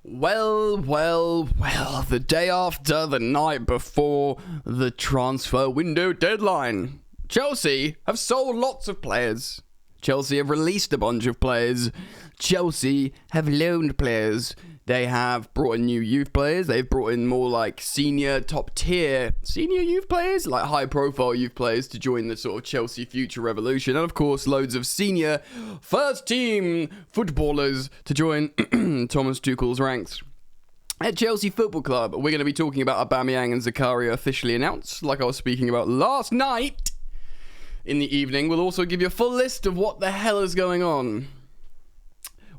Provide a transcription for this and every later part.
Well, the day after, the night before the transfer window deadline. Chelsea have sold lots of players. Chelsea have released a bunch of players. Chelsea have loaned players. They have brought in new youth players. They've brought in more like senior, top tier senior youth players, like high profile youth players to join the sort of Chelsea future revolution. And of course, loads of senior first team footballers to join Thomas Tuchel's ranks. At Chelsea Football Club, we're going to be talking about Aubameyang and Zakaria officially announced, like I was speaking about last night in the evening. We'll also give you a full list of what the hell is going on.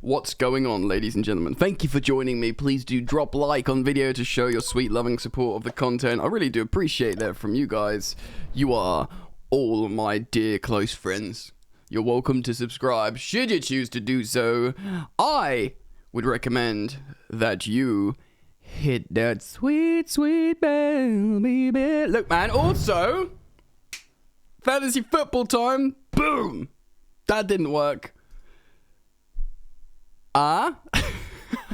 What's going on, ladies and gentlemen? Thank you for joining me. Please do drop like on video to show your sweet loving support of the content. I really do appreciate that from you guys. You are all my dear close friends. You're welcome to subscribe should you choose to do so. I would recommend that you hit that sweet, sweet bell, baby. Look, man, also, fantasy football time. Boom. That didn't work.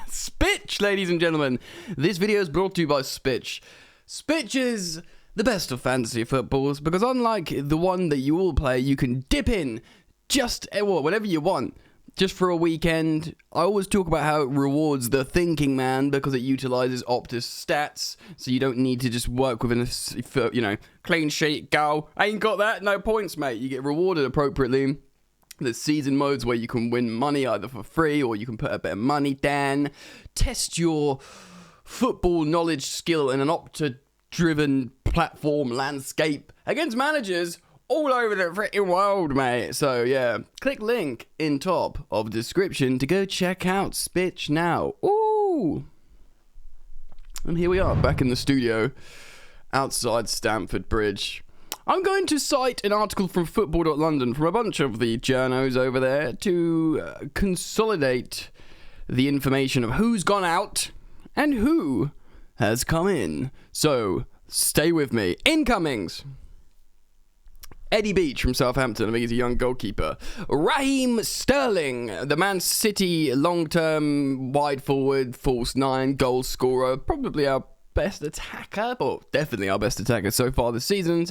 Spitch, ladies and gentlemen. This video is brought to you by Spitch. Spitch is the best of fantasy footballs because unlike the one that you all play, you can dip in just whenever you want, just for a weekend. I always talk about how it rewards the thinking man because it utilizes Optus stats, so you don't need to just work within a, clean sheet, go. Ain't got that, no points, mate. You get rewarded appropriately. There's season modes where you can win money either for free or you can put a bit of money down. Test your football knowledge skill in an Opta-driven platform landscape against managers all over the freaking world, mate. So, yeah, click link in top of description to go check out Spitch now. Ooh! And here we are, back in the studio outside Stamford Bridge. I'm going to cite an article from Football.London from a bunch of the journos over there to consolidate the information of who's gone out and who has come in. So, stay with me. Incomings. Eddie Beach from Southampton, I think he's a young goalkeeper. Raheem Sterling, the Man City long-term wide forward, false nine, goal scorer, probably our best attacker, or definitely our best attacker so far this season.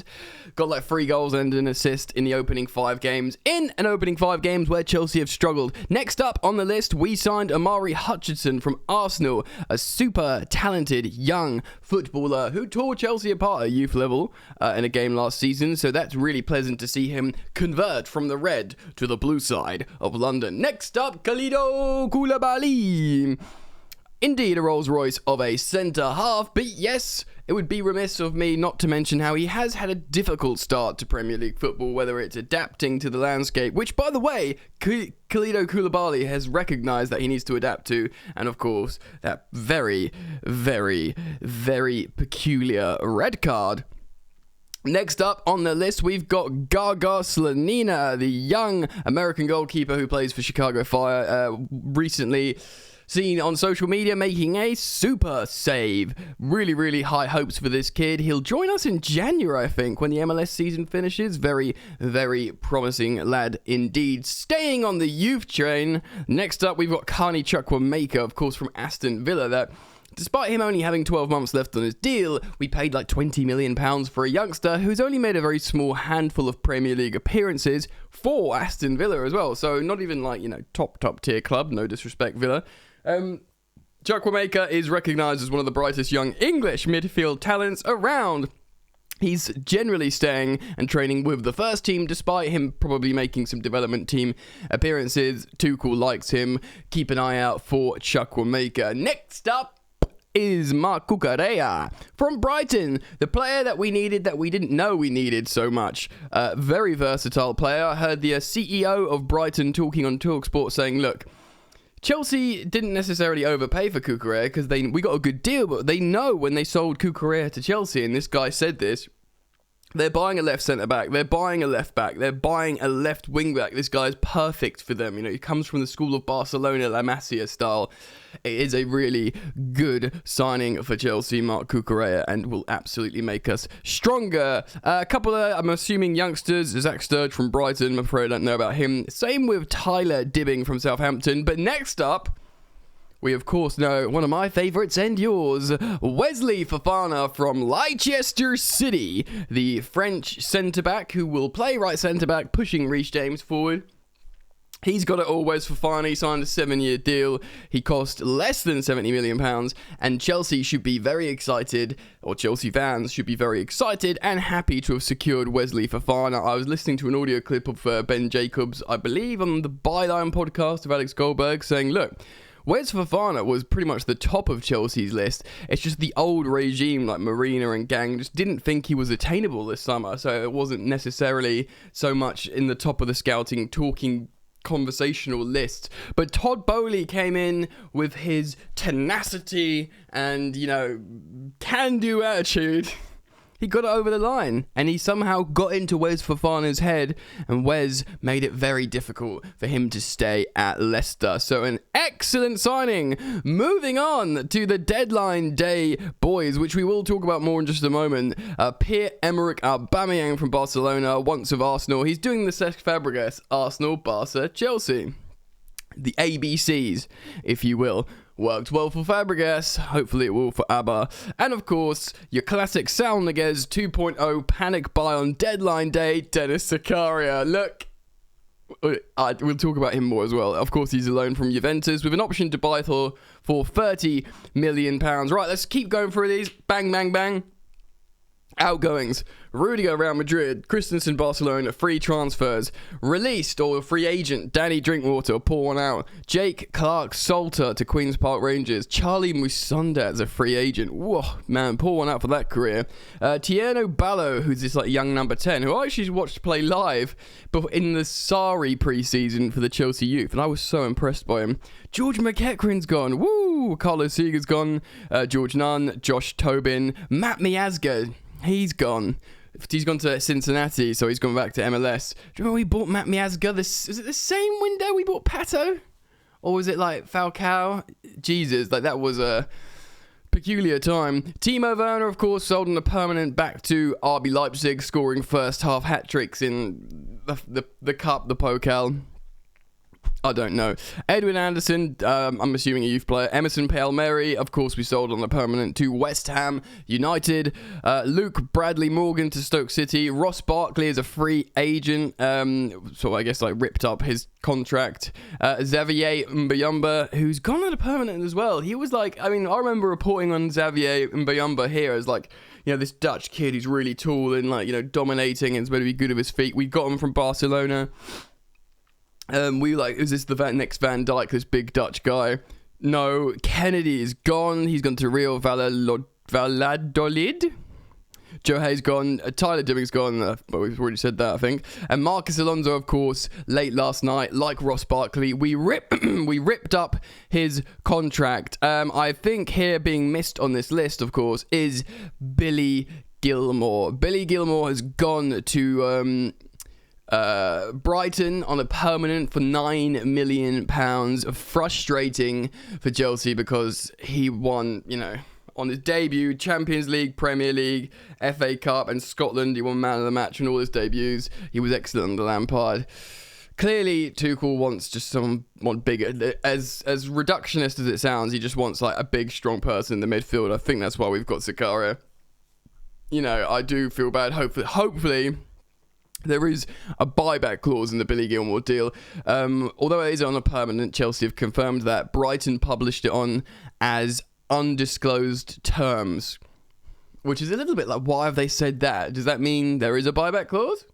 Got like 3 goals and an assist in the opening 5 games. In an opening 5 games where Chelsea have struggled. Next up on the list, we signed Omari Hutchinson from Arsenal, a super talented young footballer who tore Chelsea apart at youth level in a game last season. So that's really pleasant to see him convert from the red to the blue side of London. Next up, Kalidou Koulibaly. Indeed, a Rolls Royce of a centre-half, but yes, it would be remiss of me not to mention how he has had a difficult start to Premier League football, whether it's adapting to the landscape, which, by the way, Kalidou Koulibaly has recognised that he needs to adapt to, and of course, that very, very, very peculiar red card. Next up on the list, we've got Gaga Slonina, the young American goalkeeper who plays for Chicago Fire, recently seen on social media making a super save. Really, really high hopes for this kid. He'll join us in January, I think, when the MLS season finishes. Very, very promising lad indeed. Staying on the youth train, next up we've got Carney Chukwuemeka, of course, from Aston Villa, that despite him only having 12 months left on his deal, we paid like £20 million for a youngster who's only made a very small handful of Premier League appearances for Aston Villa as well. So not even like, top tier club, no disrespect Villa. Chukwuemeka is recognised as one of the brightest young English midfield talents around. He's generally staying and training with the first team, despite him probably making some development team appearances. Tuchel likes him. Keep an eye out for Chukwuemeka. Next up is Marc Cucurella from Brighton, the player that we needed that we didn't know we needed so much. Very versatile player. I heard the CEO of Brighton talking on TalkSport saying, look, Chelsea didn't necessarily overpay for Cucurella because we got a good deal, but they know when they sold Cucurella to Chelsea, and this guy said this, they're buying a left centre-back, they're buying a left-back, they're buying a left wing-back. This guy's perfect for them. He comes from the school of Barcelona, La Masia style. It is a really good signing for Chelsea, Marc Cucurella, and will absolutely make us stronger. A couple of, I'm assuming, youngsters. Zach Sturridge from Brighton. I'm afraid I don't know about him. Same with Tyler Dibbing from Southampton. But next up, we of course know one of my favourites and yours, Wesley Fofana from Leicester City, the French centre-back who will play right centre-back, pushing Reece James forward. He's got it all. Wes Fofana, he signed a 7-year deal. He cost less than £70 million, and Chelsea should be very excited, or Chelsea fans should be very excited and happy to have secured Wesley Fofana. I was listening to an audio clip of Ben Jacobs, I believe, on the Byline podcast of Alex Goldberg, saying, look, Wes Fofana was pretty much the top of Chelsea's list. It's just the old regime like Marina and gang just didn't think he was attainable this summer, so it wasn't necessarily so much in the top of the scouting talking conversational list. But Todd Boehly came in with his tenacity and, can-do attitude. He got it over the line, and he somehow got into Wes Fofana's head, and Wes made it very difficult for him to stay at Leicester. So an excellent signing. Moving on to the deadline day boys, which we will talk about more in just a moment. Pierre-Emerick Aubameyang from Barcelona, once of Arsenal. He's doing the Cesc Fabregas, Arsenal, Barca, Chelsea. The ABCs, if you will. Worked well for Fabregas, hopefully it will for Abba. And of course, your classic Sal Niguez 2.0 panic buy on deadline day, Denis Zakaria. Look, we'll talk about him more as well. Of course, he's a loan from Juventus with an option to buy for £30 million. Right, let's keep going through these. Bang, bang, bang. Outgoings: Rudiger, Real Madrid; Christensen, Barcelona; free transfers. Released or free agent: Danny Drinkwater, pour one out. Jake Clark Salter to Queen's Park Rangers. Charlie Musonda as a free agent. Whoa, man, pour one out for that career. Tierno Ballo, who's this young number 10, who I actually watched play live but in the Sarri pre-season for the Chelsea youth, and I was so impressed by him. George McEachran's gone. Woo! Carlos Seeger's gone. George Nunn, Josh Tobin, Matt Miazga. He's gone. He's gone to Cincinnati, so he's gone back to MLS. Do you remember we bought Matt Miazga? Is it the same window we bought Pato? Or was it like Falcao? Jesus, that was a peculiar time. Timo Werner, of course, sold on a permanent back to RB Leipzig, scoring first half hat-tricks in the Cup, the Pokal. I don't know. Edwin Anderson, I'm assuming a youth player. Emerson Palmieri, of course, we sold on a permanent to West Ham United. Luke Bradley Morgan to Stoke City. Ross Barkley is a free agent. So I guess ripped up his contract. Xavier Mbayumba, who's gone on a permanent as well. He was I remember reporting on Xavier Mbayumba here as this Dutch kid who's really tall and dominating and is going to be good with his feet. We got him from Barcelona. Is this the next Van Dijk, this big Dutch guy? No, Kennedy is gone. He's gone to Real Valladolid. Joe Hay's gone. Tyler Dimming's gone. We've already said that, I think. And Marcus Alonso, of course, late last night, like Ross Barkley, we ripped up his contract. I think here being missed on this list, of course, is Billy Gilmore. Billy Gilmore has gone to Brighton on a permanent for £9 million. Frustrating for Chelsea because he won, on his debut, Champions League, Premier League, FA Cup and Scotland. He won man of the match in all his debuts. He was excellent under Lampard. Clearly, Tuchel wants just someone bigger. As reductionist as it sounds, he just wants a big, strong person in the midfield. I think that's why we've got Zakaria. I do feel bad. Hopefully there is a buyback clause in the Billy Gilmore deal. Although it is on a permanent, Chelsea have confirmed that. Brighton published it on as undisclosed terms, which is a little bit why have they said that? Does that mean there is a buyback clause?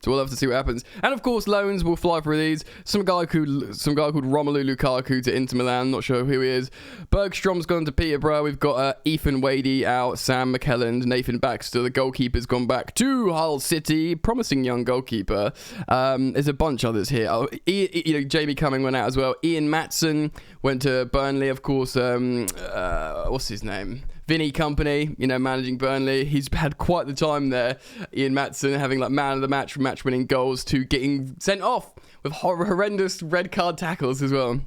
So we'll have to see what happens. And of course, loans will fly through these. Some guy called Romelu Lukaku to Inter Milan. Not sure who he is. Bergstrom's gone to Peterborough. We've got Ethan Wadey out. Sam McKelland, Nathan Baxter. The goalkeeper's gone back to Hull City. Promising young goalkeeper. There's a bunch others here. Jamie Cumming went out as well. Ian Matson went to Burnley, of course. What's his name? Vinny Company, managing Burnley. He's had quite the time there. Ian Matson having man of the match from match-winning goals to getting sent off with horrendous red card tackles as well.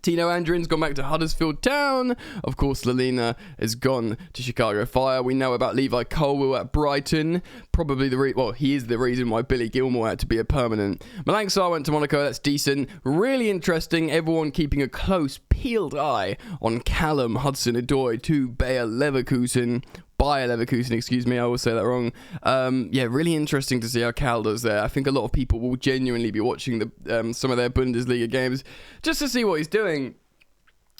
Tino Andrin's gone back to Huddersfield Town. Of course, Lalina has gone to Chicago Fire. We know about Levi Colwill at Brighton. Probably he is the reason why Billy Gilmore had to be a permanent. Malang Sarr went to Monaco. That's decent. Really interesting. Everyone keeping a close, peeled eye on Callum Hudson-Odoi to Bayer Leverkusen, excuse me, I always say that wrong. Yeah, really interesting to see how Cal does there. I think a lot of people will genuinely be watching some of their Bundesliga games just to see what he's doing.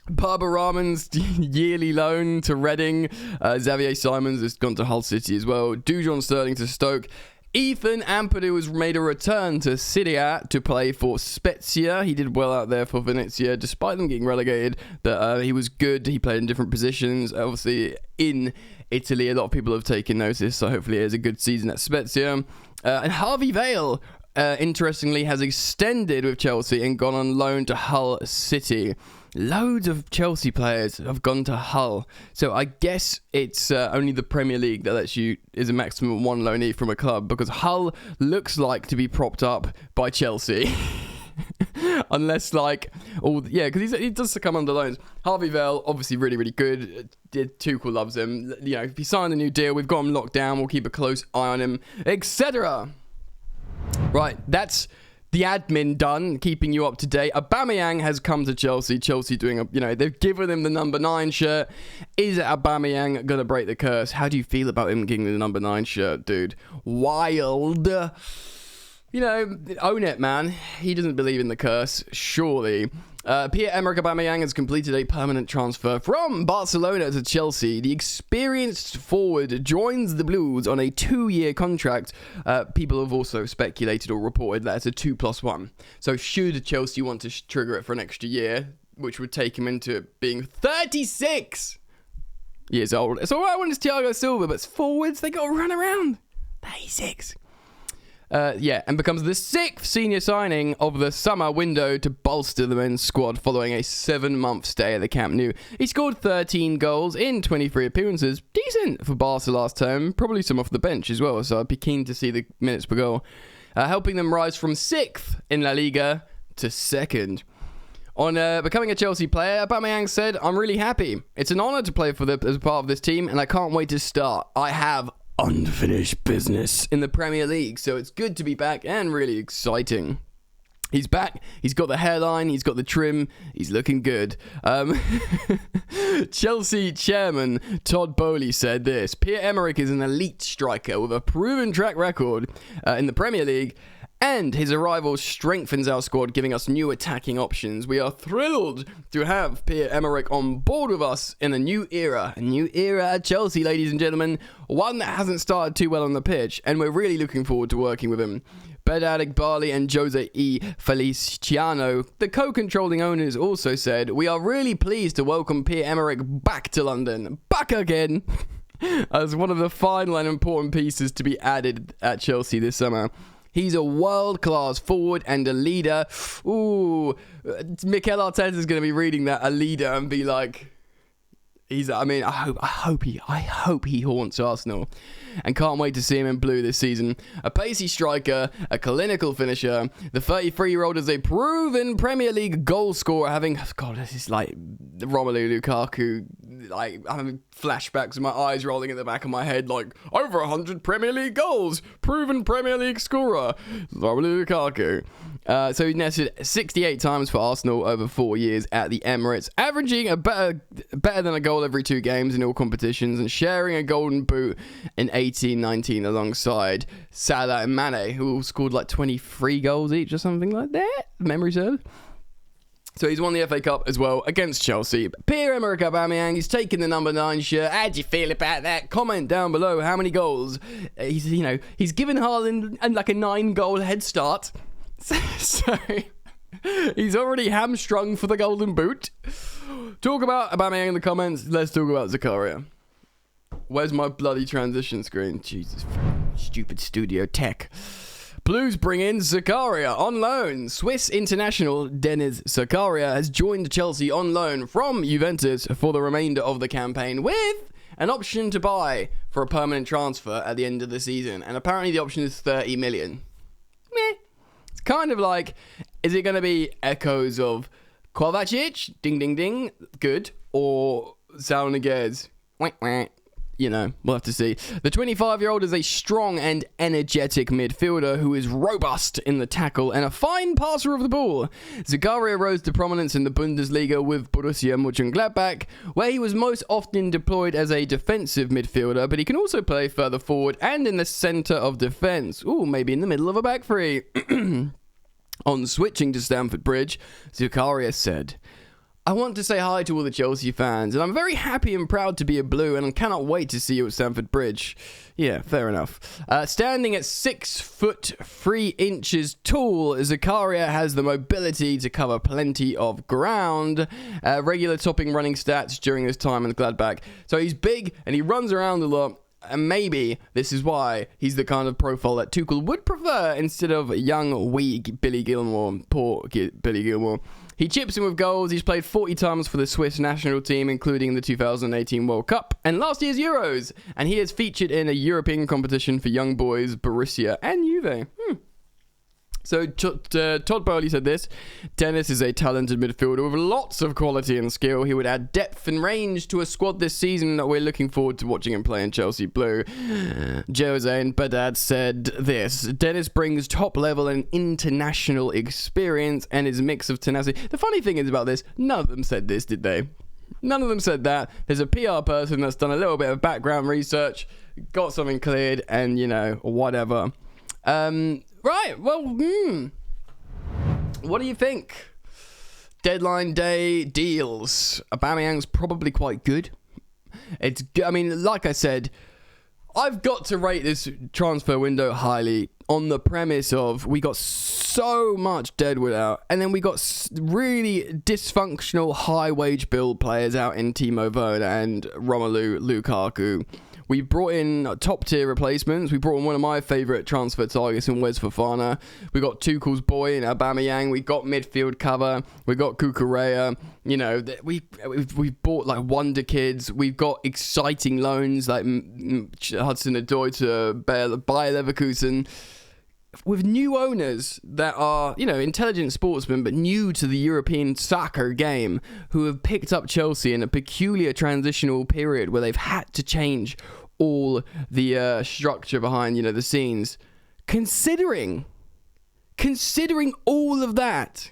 Barbara Rahman's yearly loan to Reading. Xavier Simons has gone to Hull City as well. Dujon Sterling to Stoke. Ethan Ampadu has made a return to Syria to play for Spezia. He did well out there for Venezia, despite them getting relegated. But he was good. He played in different positions. Obviously, in Italy, a lot of people have taken notice, so hopefully it is a good season at Spezia. And Harvey Vale, interestingly, has extended with Chelsea and gone on loan to Hull City. Loads of Chelsea players have gone to Hull, so I guess it's only the Premier League that is a maximum of one loanee from a club, because Hull looks like to be propped up by Chelsea. Unless because he does come under loans. Harvey Vale, obviously really, really good. Tuchel loves him. If he signed a new deal, we've got him locked down. We'll keep a close eye on him, etc. Right, that's the admin done, keeping you up to date. Aubameyang has come to Chelsea. Chelsea doing they've given him the number 9 shirt. Is Aubameyang gonna break the curse? How do you feel about him getting the number 9 shirt, dude? Wild. Own it, man. He doesn't believe in the curse, surely. Pierre-Emerick Aubameyang has completed a permanent transfer from Barcelona to Chelsea. The experienced forward joins the Blues on a 2-year contract. People have also speculated or reported that it's a 2+1. So should Chelsea want to trigger it for an extra year, which would take him into being 36 years old. It's alright when it's Thiago Silva, but it's forwards, they got to run around. 36. And becomes the 6th senior signing of the summer window to bolster the men's squad following a 7-month stay at the Camp Nou. He scored 13 goals in 23 appearances. Decent for Barca last term. Probably some off the bench as well, so I'd be keen to see the minutes per goal. Helping them rise from 6th in La Liga to 2nd. On becoming a Chelsea player, Aubameyang said, "I'm really happy. It's an honour to play as a part of this team, and I can't wait to start. I have unfinished business in the Premier League, so it's good to be back and really exciting." He's back. He's got the hairline. He's got the trim. He's looking good. Chelsea chairman Todd Bowley said this: "Pierre-Emerick is an elite striker with a proven track record in the Premier League, and his arrival strengthens our squad, giving us new attacking options. We are thrilled to have Pierre-Emerick on board with us in a new era. A new era at Chelsea, ladies and gentlemen. One that hasn't started too well on the pitch, and we're really looking forward to working with him." Bedad Iqbali and Jose E. Feliciano, the co-controlling owners, also said, "We are really pleased to welcome Pierre-Emerick back to London. Back again!" as one of the final and important pieces to be added at Chelsea this summer. He's a world-class forward and a leader. Ooh, Mikel Arteta's going to be reading that, a leader, and be like, I hope he haunts Arsenal, and can't wait to see him in blue this season. A pacey striker, a clinical finisher. The 33-year-old is a proven Premier League goal scorer, this is like Romelu Lukaku, like having flashbacks of my eyes rolling in the back of my head, like over 100 Premier League goals, proven Premier League scorer, Romelu Lukaku. So he netted 68 times for Arsenal over 4 years at the Emirates, averaging better than a goal every 2 games in all competitions, and sharing a golden boot in 18-19 alongside Salah and Mane, who all scored like 23 goals each or something like that, memory serves. So he's won the FA Cup as well against Chelsea. Pierre-Emerick Aubameyang, he's taken the number 9 shirt. How do you feel about that? Comment down below how many goals. He's given Haaland like a 9-goal head start. So he's already hamstrung for the golden boot. Talk about Aubameyang in the comments. Let's talk about Zakaria. Where's my bloody transition screen? Jesus, stupid studio tech. Blues bring in Zakaria on loan. Swiss international Denis Zakaria has joined Chelsea on loan from Juventus for the remainder of the campaign, with an option to buy for a permanent transfer at the end of the season. And apparently the option is 30 million. Meh. It's kind of like, is it going to be echoes of Kovacic, ding, ding, ding, good. Or Saul Niguez, wah, wah. You know, we'll have to see. The 25-year-old is a strong and energetic midfielder who is robust in the tackle and a fine passer of the ball. Zakaria rose to prominence in the Bundesliga with Borussia Mönchengladbach, where he was most often deployed as a defensive midfielder, but he can also play further forward and in the centre of defence. Ooh, maybe in the middle of a back three. On switching to Stamford Bridge, Zakaria said, "I want to say hi to all the Chelsea fans, and I'm very happy and proud to be a Blue, and I cannot wait to see you at Stamford Bridge." Yeah, fair enough. Standing at 6 foot 3 inches tall, Zakaria has the mobility to cover plenty of ground. Regular topping running stats during his time in Gladbach. So he's big, and he runs around a lot. And maybe this is why he's the kind of profile that Tuchel would prefer instead of young, weak Billy Gilmore. Poor Billy Gilmore. He chips in with goals. He's played 40 times for the Swiss national team, including the 2018 World Cup and last year's Euros. And he has featured in a European competition for young boys, Borussia and Juve. So Todd Bowley said this: "Dennis is a talented midfielder with lots of quality and skill. He would add depth and range to a squad this season that we're looking forward to watching him play in Chelsea Blue." Jose and Badad said this: "Dennis brings top level and international experience and his mix of tenacity." The funny thing is about this, none of them said this, did they? None of them said that. There's a PR person that's done a little bit of background research, got something cleared, and, you know, whatever. Right, well, what do you think? Deadline day deals. Aubameyang's probably quite good. I mean, like I said, I've got to rate this transfer window highly on the premise of we got so much deadwood out, and then we got really dysfunctional high-wage build players out in Timo Werner and Romelu Lukaku. We brought in top-tier replacements. We brought in one of my favourite transfer targets in Wes Fofana. We got Tuchel's boy in Aubameyang. We got midfield cover. We got Cucurella. You know, we've bought like wonder kids. We've got exciting loans like Hudson-Odoi to Bayer Leverkusen. With new owners that are, you know, intelligent sportsmen, but new to the European soccer game, who have picked up Chelsea in a peculiar transitional period where they've had to change all the structure behind, you know, the scenes. Considering all of that,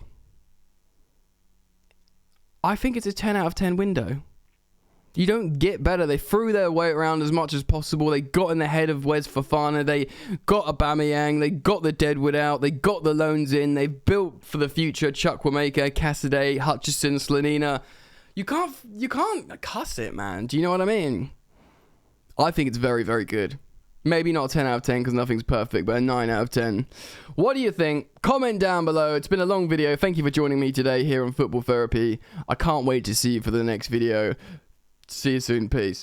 I think it's a 10 out of 10 window. You don't get better. They threw their weight around as much as possible. They got in the head of Wes Fofana. They got Aubameyang. They got the deadwood out. They got the loans in. They've built for the future. Chukwuemeka, Cassidy, Hutchison, Slanina. You can't cuss it, man. Do you know what I mean? I think it's very, very good. Maybe not 10 out of 10 because nothing's perfect, but a 9 out of 10. What do you think? Comment down below. It's been a long video. Thank you for joining me today here on Football Therapy. I can't wait to see you for the next video. See you soon. Peace.